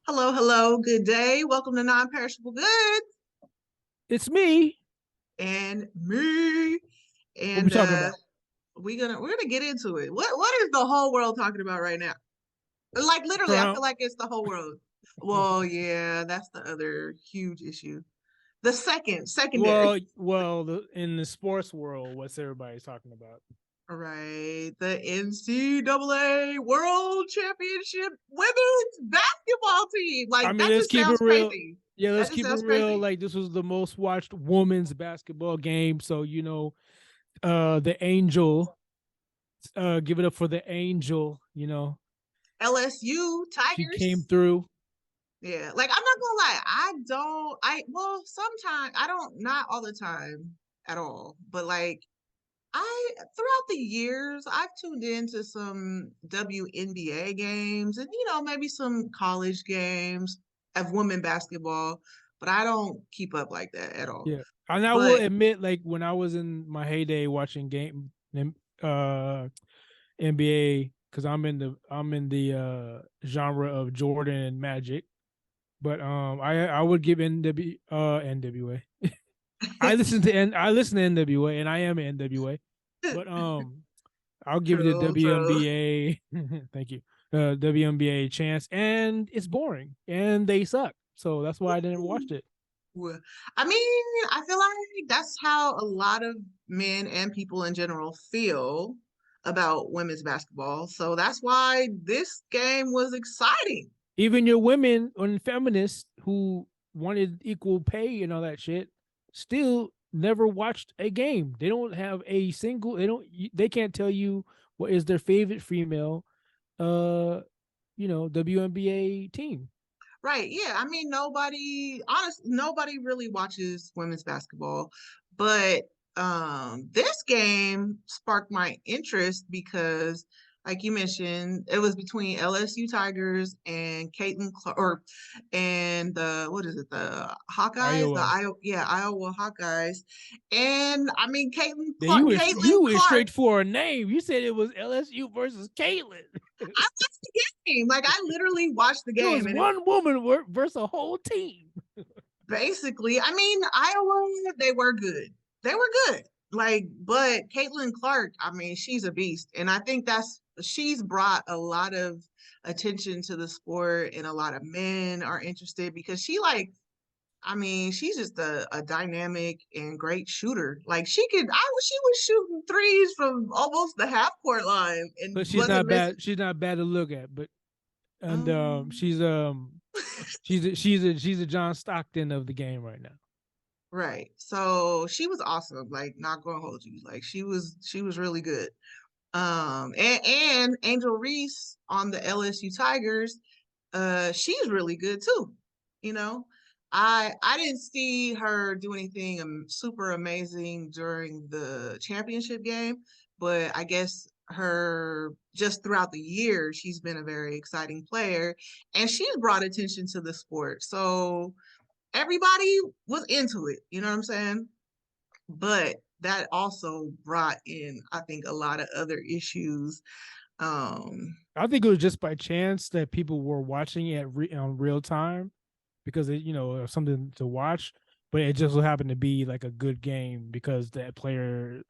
Hello, hello, good day. Welcome to Non-Perishable Goods It's me. and me. What we And talking about? we're gonna get into it. What is the whole world talking about right now? Like literally, I feel Trump. like it's the whole world. Well, yeah, that's the other huge issue. The secondary. In the sports world, what's everybody's talking about? Right. The NCAA World Championship women's basketball team. I Like mean, that let's just keep sounds it real. crazy. Yeah, That let's just keep it sounds real. crazy. Like this was the most watched women's basketball game. So the Angel. Give it up for the Angel. LSU She came Tigers. through. Yeah, like I'm not gonna lie, well sometimes I don't, not all the time at all, but like I throughout the years I've tuned into some WNBA games and maybe some college games of women basketball, but I don't keep up like that at all. Yeah, and I will But admit, like when I was in my heyday watching uh, NBA, because I'm in the genre of Jordan and Magic. But I would give NWA. I listen to NWA and I am an NWA. But I'll give the true, true. WNBA thank you. WNBA a chance, and it's boring and they suck. So that's why I didn't watch it. Well, I mean, I feel like that's how a lot of men and people in general feel about women's basketball. So that's why this game was exciting. Even your women and feminists who wanted equal pay and all that shit still never watched a game. They don't have a single. They can't tell you what is their favorite female WNBA team. Right. Yeah. I mean, nobody really watches women's basketball, but this game sparked my interest because like you mentioned, it was between LSU Tigers and Caitlin or and the what is it, the Hawkeyes, Iowa. Iowa Hawkeyes. And I mean Yeah, you went Clark. straight for a name. You said it was LSU versus Caitlin. I watched the game. Like I literally watched the It was game and one woman versus a whole team. basically, I mean, Iowa, they were good. They were good. Like, but Caitlin Clark, I mean, she's a beast. And I think she's brought a lot of attention to the sport and a lot of men are interested because I mean, she's just a dynamic and great shooter. Like she was shooting threes from almost the half court line and But she's wasn't not missing. bad. She's not bad to look at. But and Um, she's a John Stockton of the game right now. right. So she was awesome. Like, not gonna hold you. Like she was really good. And Angel Reese on the LSU Tigers, she's really good too. You know, I didn't see her do anything super amazing during the championship game, but I guess her just throughout the year she's been a very exciting player, and she's brought attention to the sport. So everybody was into it. You know what I'm saying? But that also brought in, I think, a lot of other issues. I think it was just by chance that people were watching it on real time because it something to watch. But it just so happened to be like a good game because that players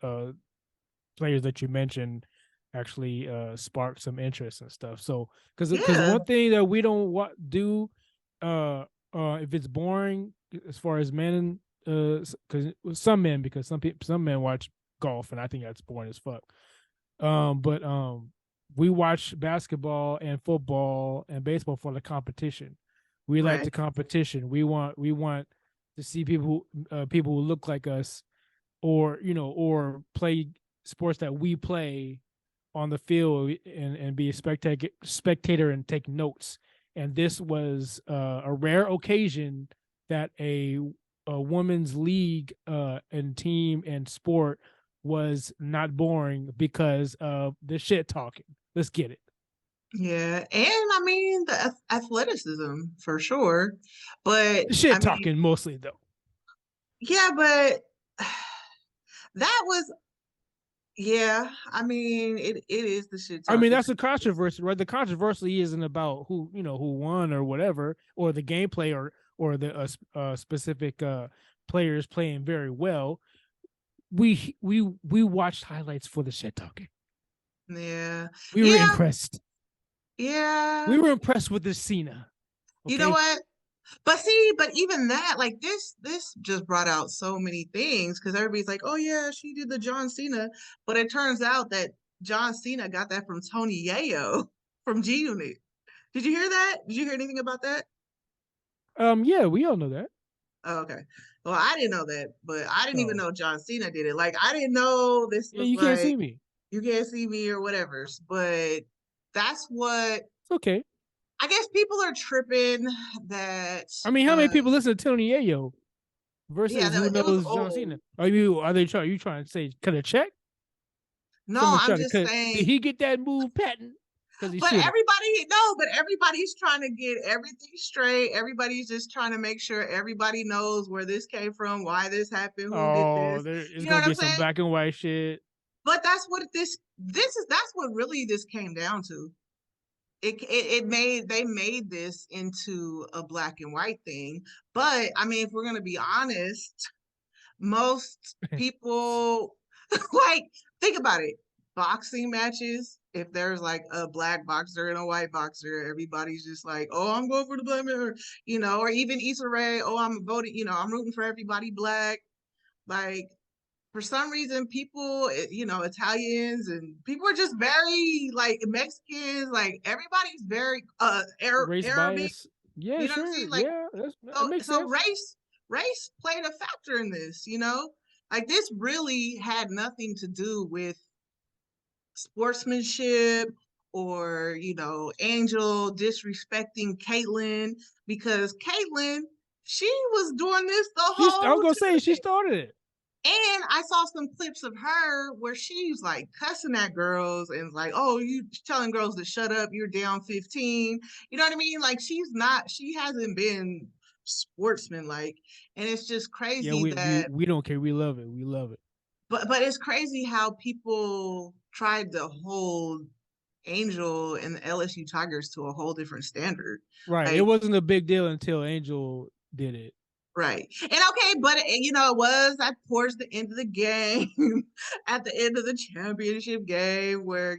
that you mentioned actually sparked some interest and stuff. So because Yeah, one thing that we don't do if it's boring as far as men, because some men, because some men watch golf and I think that's boring as fuck. But we watch basketball and football and baseball for the competition. We like right. the competition. We want to see people who look like us, or play sports that we play on the field and be a spectator and take notes. And this was a rare occasion that a women's league and team and sport was not boring because of the shit talking. Let's get it. Yeah, and I mean the athleticism for sure, but The I shit mean, talking mostly though. yeah, but that was Yeah, I mean, it is the shit I mean, talking. that's a controversy, right? The controversy isn't about who won or whatever, or the gameplay, or the specific players playing very well. We watched highlights for the shit talking. Yeah, We were yeah, impressed. yeah. We were impressed with this Cena. You know Okay. what? But see, but even that, like this just brought out so many things because everybody's like, oh yeah, she did the John Cena, but it turns out that John Cena got that from Tony Yayo from G Unit. Did you hear that? Did you hear anything about that? Yeah, we all know that. Oh, okay. Well, I didn't know that, but I didn't even Oh, know John Cena did it. Like, I didn't know this yeah, was you can't like see me. you can't see me or whatever. But that's what It's okay. I guess people are tripping that I mean, how many people listen to Tony Yayo yeah, versus who that it was knows John old. Cena? Are you trying to say cut a check? No, Someone's I'm trying to just cut. Did saying, he get that move patent? Because he should have. but everybody's trying to get everything straight. Everybody's just trying to make sure everybody knows where this came from, why this happened, who did Oh, this. there is You know gonna what I'm be some saying? black and white shit. But that's what that's what really this came down to. It made they made this into a black and white thing. But I mean, if we're gonna be honest, most people like think about it. Boxing matches, if there's like a black boxer and a white boxer, everybody's just like, oh, I'm going for the black man, or even Issa Rae, oh, I'm voting, I'm rooting for everybody black. Like for some reason, people, Italians and people are just very like Mexicans, like everybody's very Race Arabic. bias. Yeah, You know what I'm sure. saying? Like Yeah, that so makes so sense. race played a factor in this. Like this really had nothing to do with sportsmanship or Angel disrespecting Caitlyn because Caitlyn, she was doing this the I was whole gonna say she tournament. started it. And I saw some clips of her where she's like cussing at girls and like, oh, you telling girls to shut up, you're down 15. You know what I mean? Like she hasn't been sportsmanlike. And it's just Yeah, crazy that we don't care. We love it. We love it. but it's crazy how people tried to hold Angel and the LSU Tigers to a whole different standard. Right. It Like wasn't a big deal until Angel did it. right. And okay, but it was at towards the end of the game, at the end of the championship game where,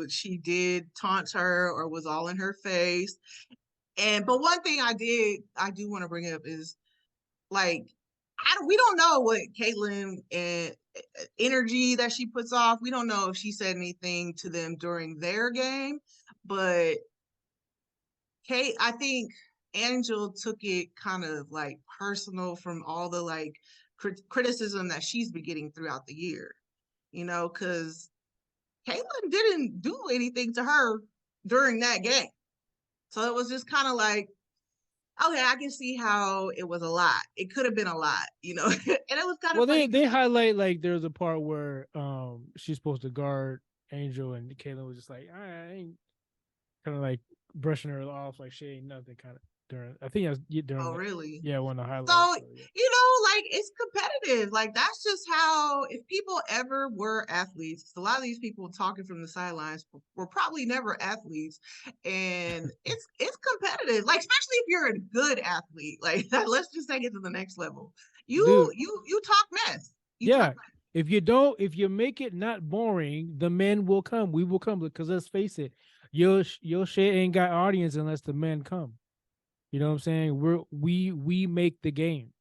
she did taunt her or was all in her face. But one thing I do want to bring up is like we don't know what Caitlyn and energy that she puts off. We don't know if she said anything to them during their game, but Kate, I think Angel took it kind of like personal from all the like criticism that she's been getting throughout the year, because Caitlyn didn't do anything to her during that game. So it was just kind of like, okay, I can see how it was a lot. It could have been a lot, and it was kind of Well, funny they because highlight like there's a part where she's supposed to guard Angel and Caitlyn was just like I ain't kind of like brushing her off like she ain't nothing kind of during. I think that's during oh, really? one of the highlights. So, So yeah. like it's competitive. Like that's just how if people ever were athletes, a lot of these people talking from the sidelines were probably never athletes. And it's competitive. Like, especially if you're a good athlete. Like let's just take it to the next level. You Dude, you talk mess. You talk yeah. If you make it not boring, the men will come. We will come because let's face it, your shit ain't got audience unless the men come. You know what I'm saying? We make the game.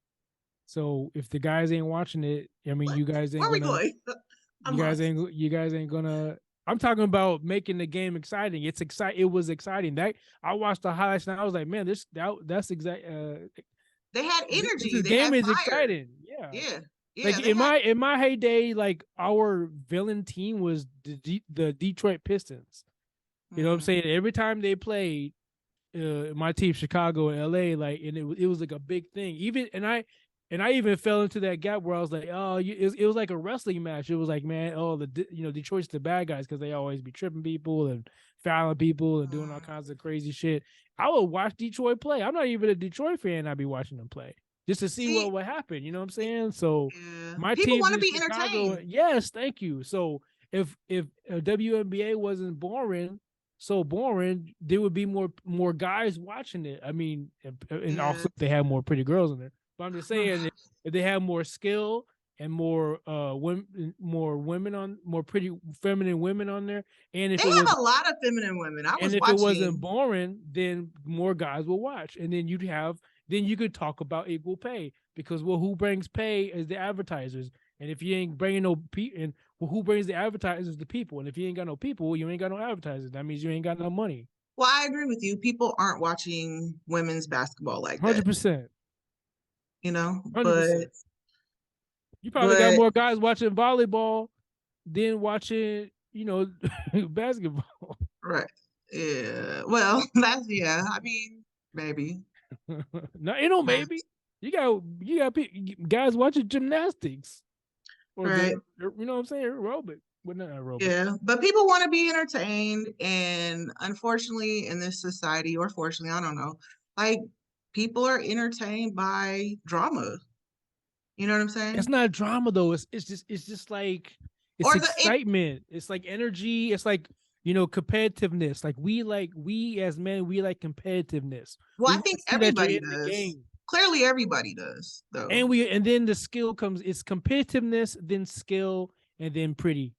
So if the guys ain't watching it, I mean, what? Where are we going? I'm lost. you guys ain't gonna. I'm talking about making the game exciting. It's exciting. It was exciting. That I watched the highlights and I was like, man, that's exact. They had energy. This They had game is fire. exciting. Yeah. Yeah. Like Yeah, they had in my heyday, like our villain team was the Detroit Pistons. You know what I'm mm, saying? Every time they played, my team Chicago and LA, like, and it was like a big thing. Even and I even fell into that gap where I was like, oh, it was like a wrestling match. It was like, man, oh, Detroit's the bad guys because they always be tripping people and fouling people and doing all mm, kinds of crazy shit. I would watch Detroit play. I'm not even a Detroit fan. I'd be watching them play just to see see, what would happen. You know what I'm saying? So yeah. my People team's want to in be Chicago. entertained. Yes, thank you. So if WNBA wasn't so boring, there would be more guys watching it. I mean, and also they have more pretty girls in there. But I'm just saying, if they have more skill and more pretty feminine women on there, and if they it have was a lot of feminine women. I was and if watching. it wasn't boring, then more guys will watch, and then you could talk about equal pay, because who brings pay is the advertisers, and if you ain't bringing no people, and who brings the advertisers? The people, and if you ain't got no people, you ain't got no advertisers. That means you ain't got no money. Well, I agree with you. People aren't watching women's basketball like that. 100%. You know, 100%. You probably got more guys watching volleyball than watching, basketball. Right. Yeah. Well, that's I mean, maybe. No, maybe. You got guys watching gymnastics, or right. You know what I'm saying, aerobic. Well, not aerobic. Yeah, but people want to be entertained, and unfortunately, in this society, or fortunately, I don't know, like people are entertained by drama. You know what I'm saying? It's not drama though. It's just like it's excitement. It's like energy. It's like competitiveness. Like we as men, we like competitiveness. Well, I think everybody does. Clearly, everybody does, though. And then the skill comes. It's competitiveness, then skill, and then pretty.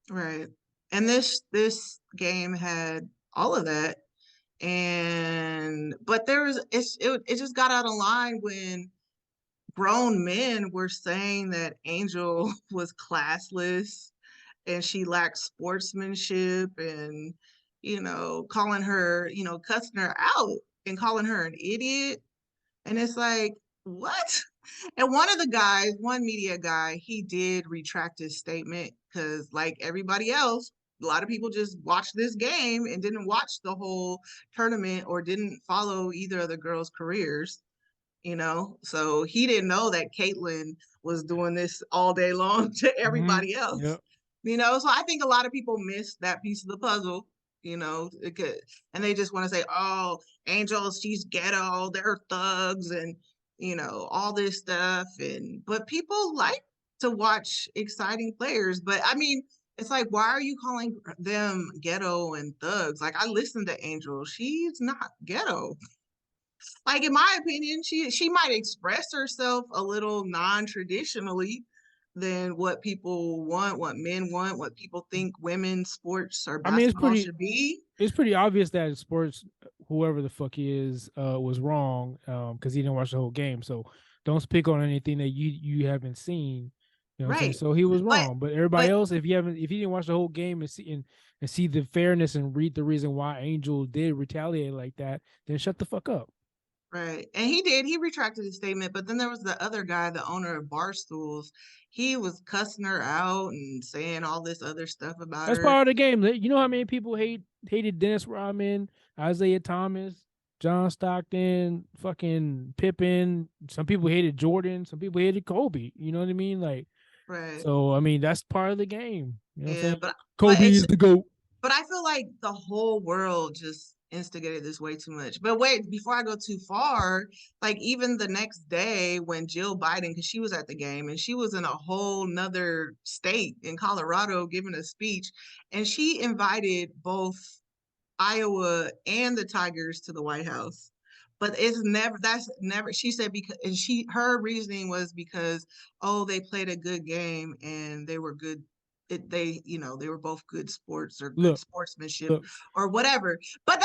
Right. And this game had all of that, but it just got out of line when grown men were saying that Angel was classless and she lacked sportsmanship, and calling her, cussing her out and calling her an idiot. And it's like, what? And one media guy, he did retract his statement, because like everybody else, a lot of people just watched this game and didn't watch the whole tournament or didn't follow either of the girls' careers. So he didn't know that Caitlyn was doing this all day long to everybody else. Yep. So I think a lot of people missed that piece of the puzzle, and they just want to say, oh, Angel, she's ghetto, they're thugs, and all this stuff. But people like to watch exciting players. But I mean, it's like, why are you calling them ghetto and thugs? Like, I listened to Angel, she's not ghetto. Like, in my opinion, she might express herself a little non-traditionally than what people want, what men want, what people think women's sports or basketball should be. It's pretty obvious that sports, whoever the fuck he is, was wrong, because he didn't watch the whole game. So don't speak on anything that you haven't seen. You know what I'm saying? So he was wrong. But everybody else, if you didn't watch the whole game and see the fairness and read the reason why Angel did retaliate like that, then shut the fuck up. Right. And he retracted his statement, but then there was the other guy, the owner of Barstools. He was cussing her out and saying all this other stuff about her. That's part of the game. You know how many people hated Dennis Rodman, Isaiah Thomas, John Stockton, fucking Pippen. Some people hated Jordan. Some people hated Kobe. You know what I mean? Like, right. So, I mean, that's part of the game. You know what I'm saying? Kobe is the GOAT. But I feel like the whole world just instigated this way too much. But wait, before I go too far, like even the next day when Jill Biden, because she was at the game and she was in a whole nother state in Colorado giving a speech, and she invited both Iowa and the Tigers to the White House. But that's never, she said, because, and her reasoning was because, oh, they played a good game and they were good. They were both good sports or good sportsmanship or whatever. But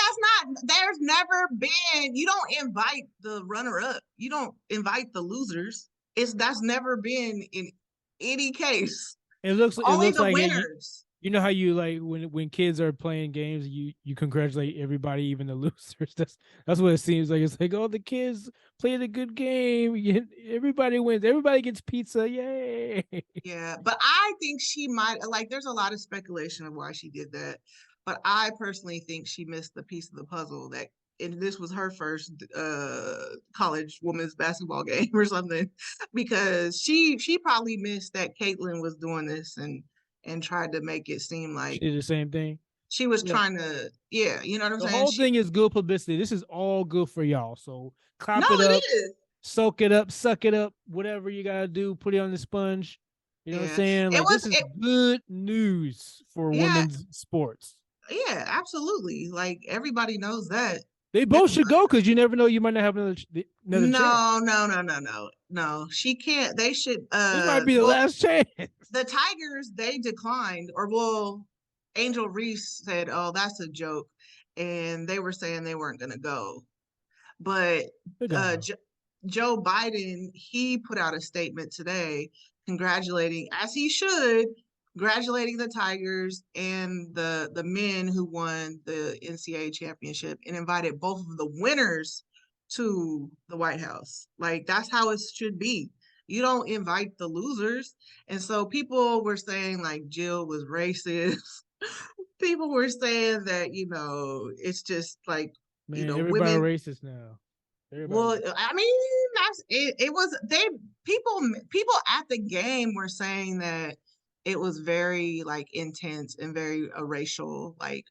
there's never been, you don't invite the runner-up. You don't invite the losers. That's never been in any case. It looks only the like winners. You know how you like when kids are playing games, you congratulate everybody, even the losers. That's what it seems like. It's like, oh, the kids played a good game. Everybody wins. Everybody gets pizza. Yay! Yeah, but I think she might, like, there's a lot of speculation of why she did that. But I personally think she missed the piece of the puzzle and this was her first college women's basketball game or something, because she probably missed that Caitlyn was doing this and tried to make it seem like she did the same thing. She was trying to, you know what I'm saying? The whole thing is good publicity. This is all good for y'all. So clap it up, soak it up, suck it up, whatever you gotta do, put it on the sponge, You know what I'm Yeah. saying? It Like was this is it good news for yeah, women's sports. yeah, absolutely. Like everybody knows that. They It, both should go because you never know, you might not have another chance. no. She can't. They should This might be the well, last chance. the Tigers, they declined, or well, Angel Reese said, "Oh, that's a joke," and they were saying they weren't going to go. But They gotta go. Joe Biden, he put out a statement today congratulating, as he should, congratulating the Tigers and the men who won the NCAA championship, and invited both of the winners to the White House. Like that's how it should be. You don't invite the losers. And so people were saying like Jill was racist. People were saying that, it's just like, Man, everybody women. racist now. Everybody Well, racist. I mean, that's it. It was they people at the game were saying that it was very like intense and very a racial like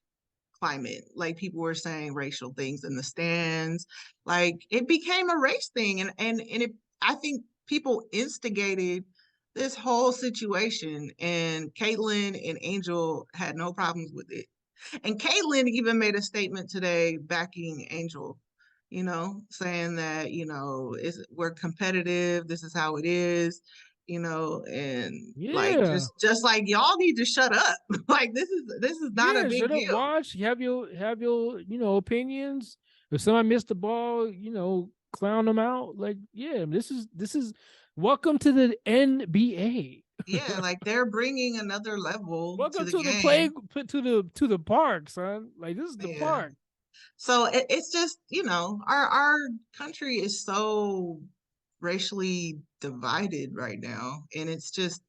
climate. Like people were saying racial things in the stands. Like it became a race thing, and it. I think people instigated this whole situation, and Caitlyn and Angel had no problems with it. And Caitlyn even made a statement today backing Angel, saying that, we're competitive, this is how it is, and like Yeah. just like y'all need to shut up. Like this is not a Yeah, big shut up, deal. watch. Have your, opinions. If somebody missed the ball, clown them out. Like, yeah, this is welcome to the NBA. Yeah, like they're bringing another level to Welcome the to the play game. to the park, son. Like this is the Yeah. park. So it's just, our country is so racially divided right now. And it's just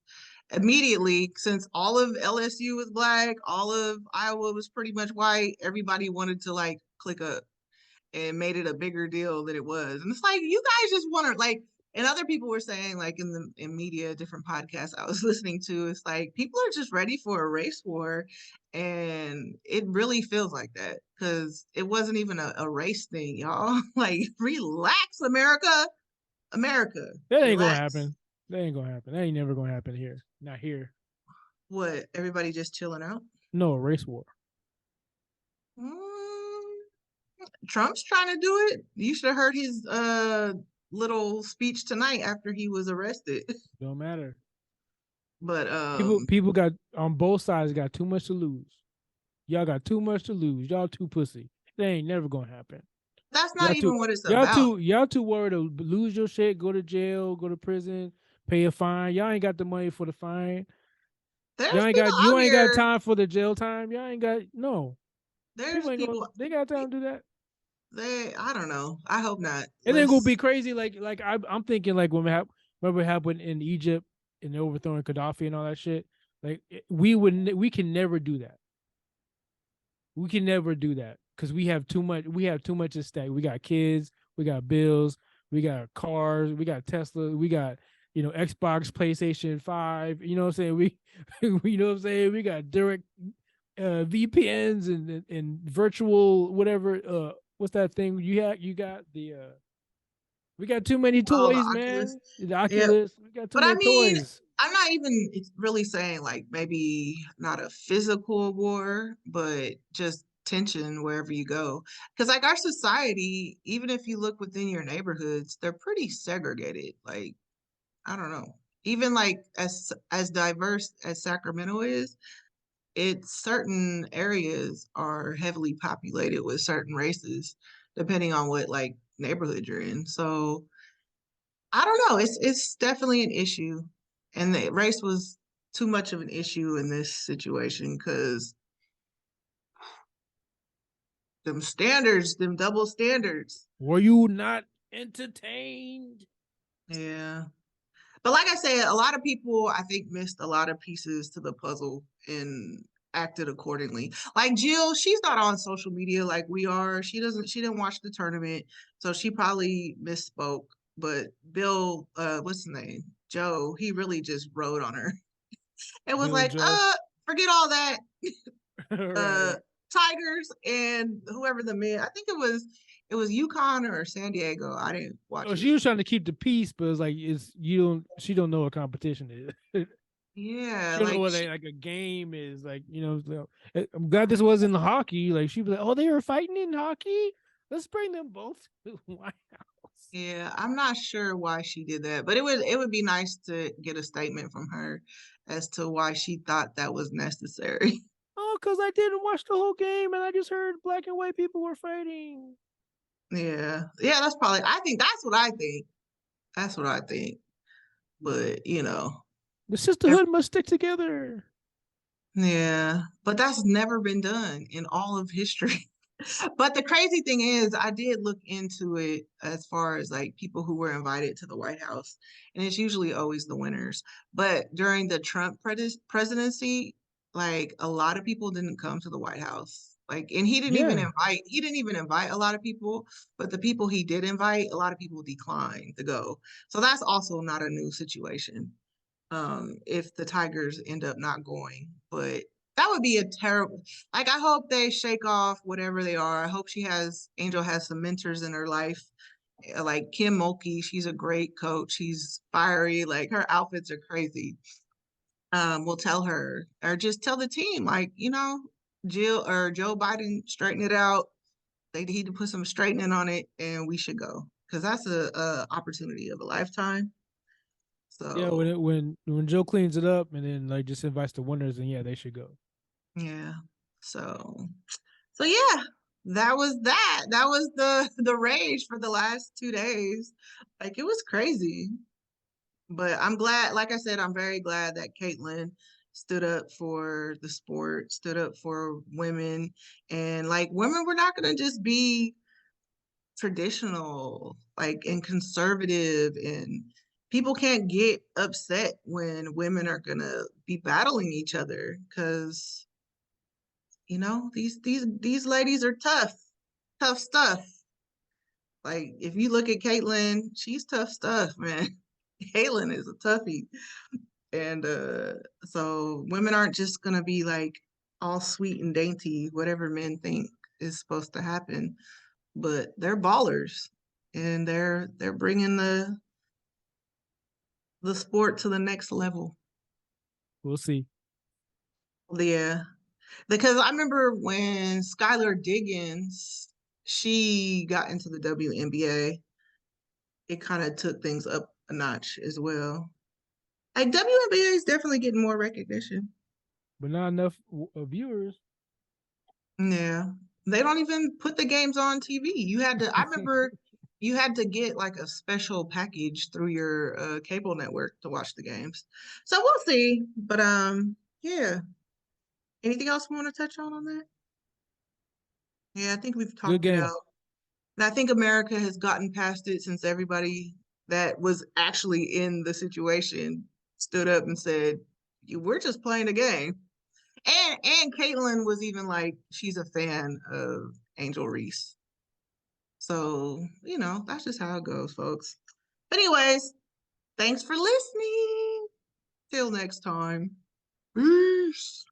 immediately, since all of LSU was black, all of Iowa was pretty much white, everybody wanted to like click up and made it a bigger deal than it was. And it's like, you guys just want to like, and other people were saying like in media, different podcasts I was listening to, it's like people are just ready for a race war. And it really feels like that because it wasn't even a race thing, y'all. Like, relax, America. America, That ain't gonna relax. happen. That ain't gonna happen. That ain't never gonna happen here. Not here. What, everybody just chilling out? No, a race war. Mm, Trump's trying to do it. You should have heard his little speech tonight after he was arrested. Don't matter. But People got on both sides got too much to lose. Y'all got too much to lose. Y'all too pussy. That ain't never gonna happen. that's not even what it's Y'all about. too y'all too worried to lose your shit, go to jail, go to prison, pay a fine. Y'all ain't got the money for the fine. Y'all There's ain't people got you out ain't got here. time for the jail time. Y'all ain't got no. There's People ain't gonna people. they got time to do that. I don't know. I hope not. It ain't gonna be Let's. crazy. Like I'm thinking like when we have remember what happened in Egypt and overthrowing Gaddafi and all that shit. Like we can never do that. We can never do that because we have too much. We have too much at stake. We got kids. We got bills. We got cars. We got Tesla. We got Xbox, PlayStation 5. You know what I'm saying? You know what I'm saying? We got direct VPNs and virtual whatever. What's that thing you got the we got too many Oh, the toys, Oculus. man. The Yeah, Oculus. We got too but I many mean, toys. I'm not even really saying like maybe not a physical war, but just tension wherever you go. Because like our society, even if you look within your neighborhoods, they're pretty segregated. Like, I don't know. Even like as diverse as Sacramento is, it's certain areas are heavily populated with certain races, depending on what like neighborhood you're in. So I don't know. It's definitely an issue, and the race was too much of an issue in this situation because them double standards. Were you not entertained? Yeah. But like I said, a lot of people I think missed a lot of pieces to the puzzle and acted accordingly. Like Jill, she's not on social media like we are. She didn't watch the tournament, so she probably misspoke. But Bill, what's his name? Joe, he really just rode on her. It was Bill like, Joe. forget all that. Uh Right. Tigers and whoever the men, I think it was UConn or San Diego. I didn't watch Oh, it. she was trying to keep the peace, but it's like she don't know what competition is. Yeah, She'll know like what like a game is like. I'm glad this wasn't hockey. Like she'd be like, "Oh, they were fighting in hockey. Let's bring them both to the White House." yeah, I'm not sure why she did that, but it would be nice to get a statement from her as to why she thought that was necessary. Oh, because I didn't watch the whole game and I just heard black and white people were fighting. Yeah. Yeah, that's probably I think that's what I think. That's what I think. But, The ev- sisterhood must stick together. yeah, but that's never been done in all of history. But the crazy thing is, I did look into it as far as like people who were invited to the White House, and it's usually always the winners. But during the Trump presidency, like a lot of people didn't come to the White House. Like, and Yeah. he didn't even invite a lot of people, but the people he did invite, a lot of people declined to go. So that's also not a new situation. If the Tigers end up not going, but that would be a terrible, like I hope they shake off whatever they are. I hope Angel has some mentors in her life, like Kim Mulkey. She's a great coach. She's fiery. Like her outfits are crazy. We'll tell her or just tell the team, like, Jill or Joe Biden straighten it out. They need to put some straightening on it and we should go. Because that's a opportunity of a lifetime. Yeah, So when Joe cleans it up and then like just invites the winners, then yeah, they should go. yeah. So yeah, that was that. That was the rage for the last 2 days. Like it was crazy. But I'm glad, like I said, I'm very glad that Caitlyn stood up for the sport, stood up for women. And like women were not gonna just be traditional, like and conservative and people can't get upset when women are gonna be battling each other because these ladies are tough stuff. Like if you look at Caitlyn, she's tough stuff, man. Caitlyn is a toughie. And so women aren't just gonna be like all sweet and dainty, whatever men think is supposed to happen, but they're ballers and they're bringing the sport to the next level. We'll see. Yeah, because I remember when Skylar Diggins she got into the WNBA, it kind of took things up a notch as well. Like WNBA is definitely getting more recognition. But not enough viewers. Yeah. They don't even put the games on TV. I remember you had to get like a special package through your cable network to watch the games. So we'll see. But yeah. Anything else we want to touch on that? Yeah, I think we've Good talked it game. out. And I think America has gotten past it since everybody that was actually in the situation stood up and said, "We're just playing a game." And Caitlyn was even like she's a fan of Angel Reese. So, that's just how it goes, folks. But anyways, thanks for listening. Till next time. Peace.